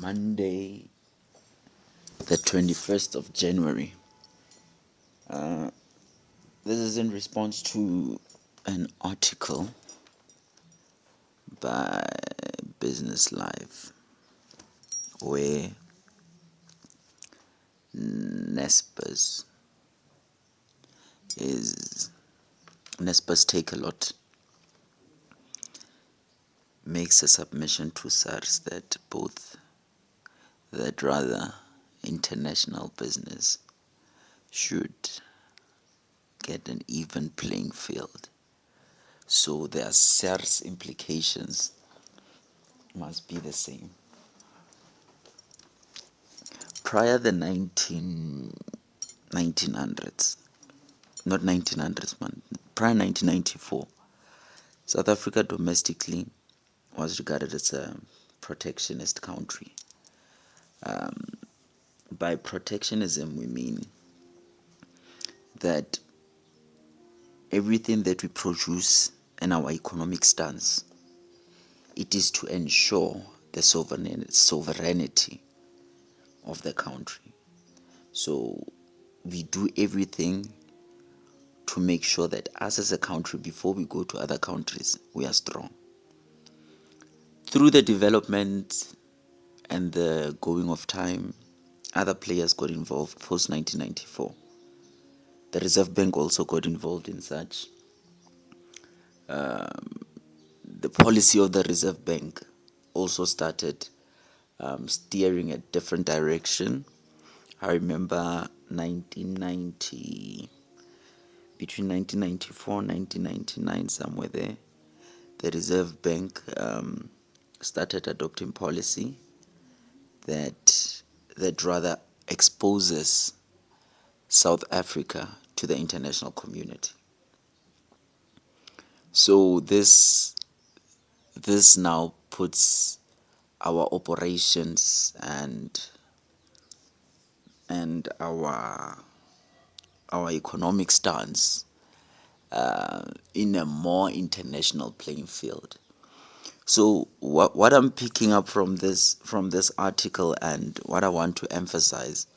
Monday, the 21st of January. This is in response to an article by Business Live where Nespers Take a Lot makes a submission to SARS that international business should get an even playing field. So their SARS implications must be the same. Prior the 1900s, not 1900s, man, prior 1994, South Africa domestically was regarded as a protectionist country. By protectionism, we mean that everything that we produce and our economic stance, it is to ensure the sovereignty of the country. So we do everything to make sure that us as a country, before we go to other countries, we are strong. Through the development and the going of time, other players got involved post 1994. The Reserve Bank also got involved in such. The policy of the Reserve Bank also started steering a different direction. I remember between 1994 and 1999, somewhere there, the Reserve Bank started adopting policy that rather exposes South Africa to the international community. So this now puts our operations and our economic stance in a more international playing field. So what I'm picking up from this article, and what I want to emphasize,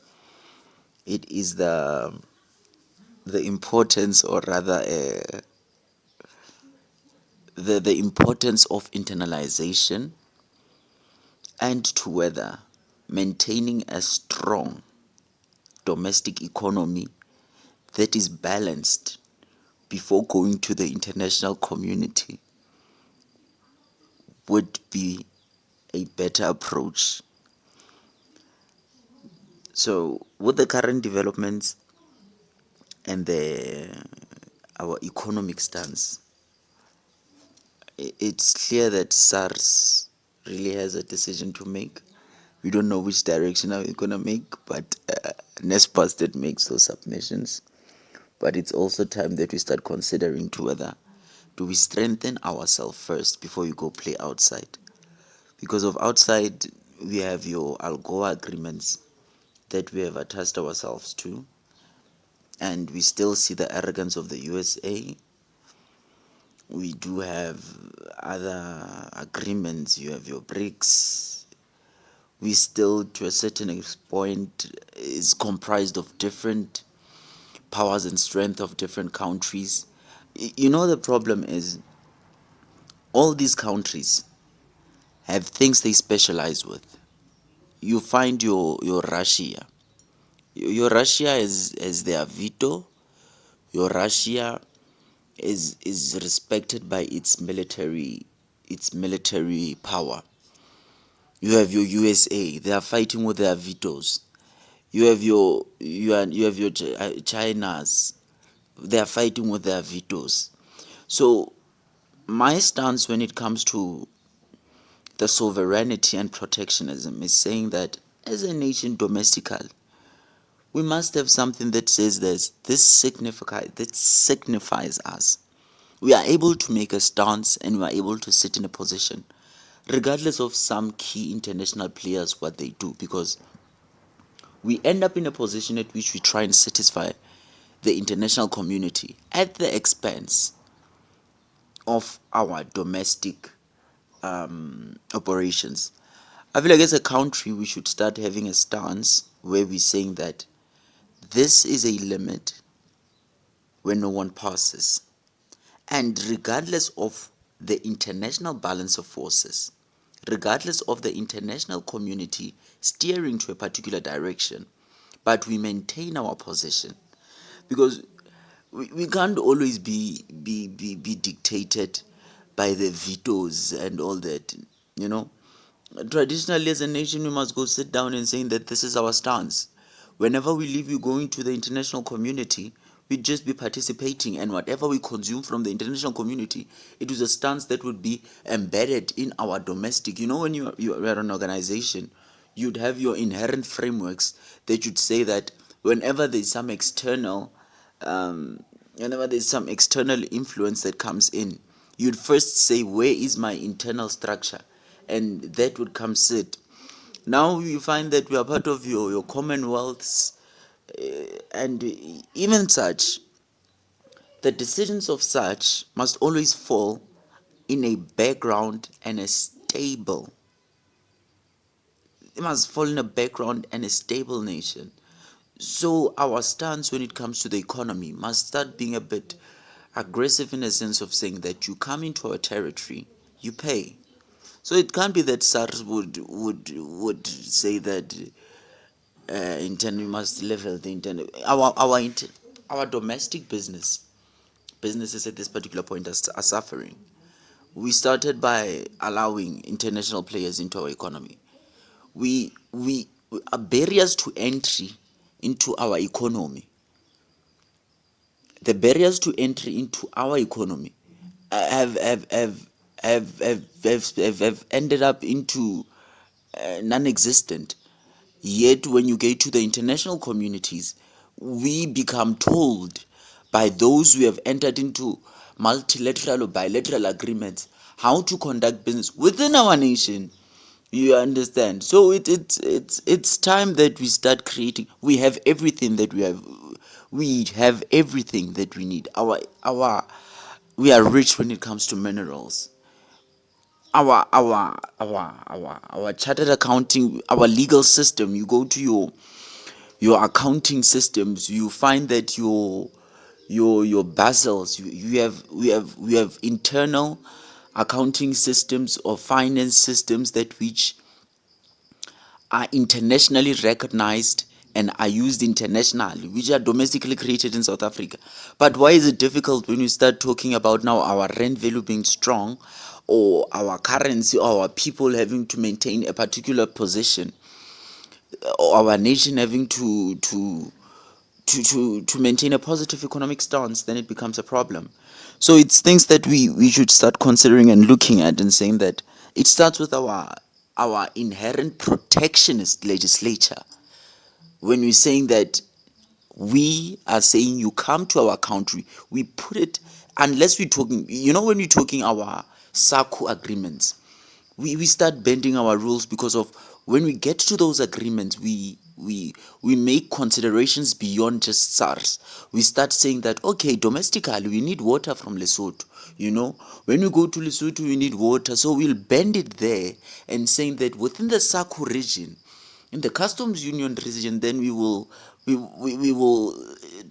it is the importance, or rather the importance of internalization, and to whether maintaining a strong domestic economy that is balanced before going to the international community would be a better approach. So with the current developments and our economic stance, it's clear that SARS really has a decision to make. We don't know which direction are we going to make, but Naspers did make those submissions. But it's also time that we start considering to whether do we strengthen ourselves first before we go play outside. Because of outside, we have your ALGOA agreements that we have attached ourselves to, and we still see the arrogance of the USA. We do have other agreements. You have your BRICS. We still, to a certain point, is comprised of different powers and strength of different countries. You know, the problem is all these countries have things they specialize with. You find your Russia. Your Russia is their veto. Your Russia is respected by its military power. You have your USA. They are fighting with their vetoes. You have your China's. They are fighting with their vetoes. So my stance when it comes to the sovereignty and protectionism is saying that as a nation domestical, we must have something that says this signifies us. We are able to make a stance, and we are able to sit in a position regardless of some key international players what they do, because we end up in a position at which we try and satisfy the international community at the expense of our domestic operations. I feel like as a country, we should start having a stance where we're saying that this is a limit where no one passes. And regardless of the international balance of forces, regardless of the international community steering to a particular direction, but we maintain our position. Because we can't always be dictated by the vetoes and all that, you know. Traditionally, as a nation, we must go sit down and saying that this is our stance. Whenever we leave, we go into the international community, we just be participating, and whatever we consume from the international community, it is a stance that would be embedded in our domestic. You know, when you are an organization, you'd have your inherent frameworks that you'd say that whenever there's some external, whenever there's some external influence that comes in, you'd first say, where is my internal structure? And that would come sit. Now you find that we are part of your commonwealths, and even such, the decisions of such must always fall in a background and a stable. It must fall in a background and a stable nation. So our stance when it comes to the economy must start being a bit aggressive in a sense of saying that you come into our territory, you pay. So it can't be that SARS would say that we must level the internet. Our domestic businesses at this particular point are suffering. We started by allowing international players into our economy. We are barriers to entry into our economy. The barriers to entry into our economy have ended up into non-existent. Yet when you get to the international communities, we become told by those who have entered into multilateral or bilateral agreements how to conduct business within our nation. You understand? So it's time that we start creating. We have everything that we have. We have everything that we need. We are rich when it comes to minerals. Our chartered accounting, our legal system. You go to your accounting systems, you find that your basils, we have internal accounting systems or finance systems that which are internationally recognized and are used internationally, which are domestically created in South Africa. But why is it difficult when you start talking about now our rand value being strong, or our currency, or our people having to maintain a particular position, or our nation having to maintain a positive economic stance? Then it becomes a problem. So it's things that we should start considering and looking at and saying that it starts with our inherent protectionist legislature. When we're saying that we are saying you come to our country, we put it, unless we're talking, when we're talking our SACU agreements, we start bending our rules, because of when we get to those agreements, we make considerations beyond just SARS. We start saying that, okay, domestically we need water from Lesotho. When we go to Lesotho, we need water, so we'll bend it there, and saying that within the SACU region, in the customs union region, then we will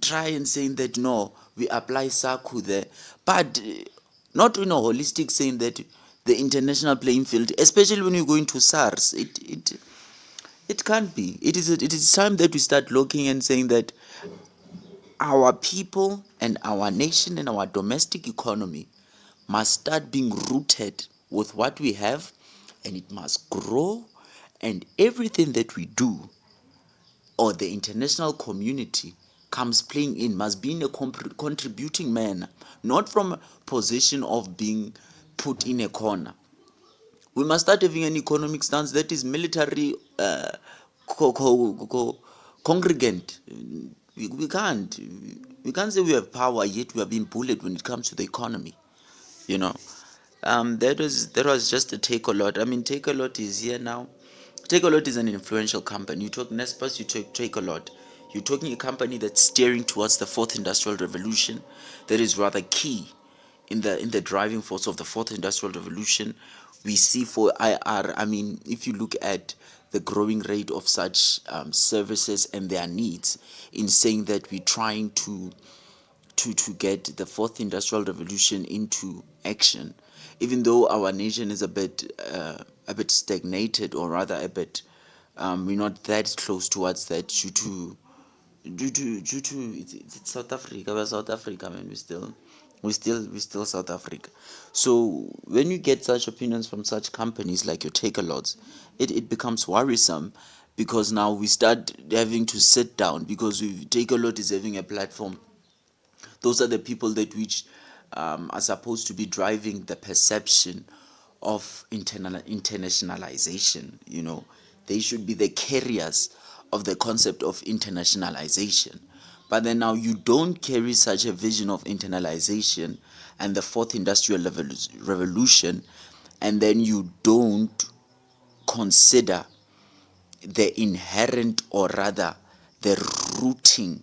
try and saying that no, we apply SACU there, but not in a holistic saying that the international playing field, especially when you go into SARS, it can't be. It is time that we start looking and saying that our people and our nation and our domestic economy must start being rooted with what we have, and it must grow, and everything that we do, or the international community comes playing in, must be in a contributing manner, not from a position of being put in a corner. We must start having an economic stance that is military congregant. We can't say we have power, yet we are being bullied when it comes to the economy. You know, that was just a Takealot. I mean, Takealot is here now. Takealot is an influential company. You talk Nespas, you talk Takealot. You're talking a company that's steering towards the fourth industrial revolution, that is rather key in the driving force of the fourth industrial revolution. We see for IR, I mean, if you look at the growing rate of such services and their needs, in saying that we're trying to get the fourth industrial revolution into action, even though our nation is a bit stagnated, or rather a bit we're not that close towards that due to it's South Africa. We're South Africa, man. We still South Africa. So when you get such opinions from such companies like your Takealots, it becomes worrisome, because now we start having to sit down, because we Takealot is having a platform. Those are the people that which are supposed to be driving the perception of internationalization. They should be the carriers of the concept of internationalization. But then now you don't carry such a vision of internalization and the fourth industrial revolution, and then you don't consider the inherent, or rather the rooting,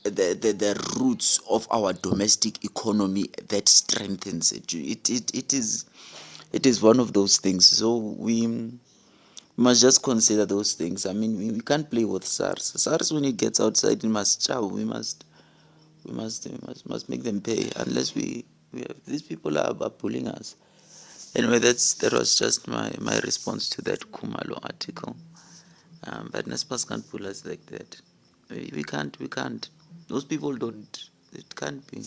the roots of our domestic economy that strengthens it. It is one of those things. So we must just consider those things. I mean, we can't play with SARS. SARS, when it gets outside, it must chow. We must make them pay, unless we have, these people are bullying us. Anyway, that was just my response to that Kumalo article. But Nespas can't pull us like that. We can't. Those people don't. It can't be.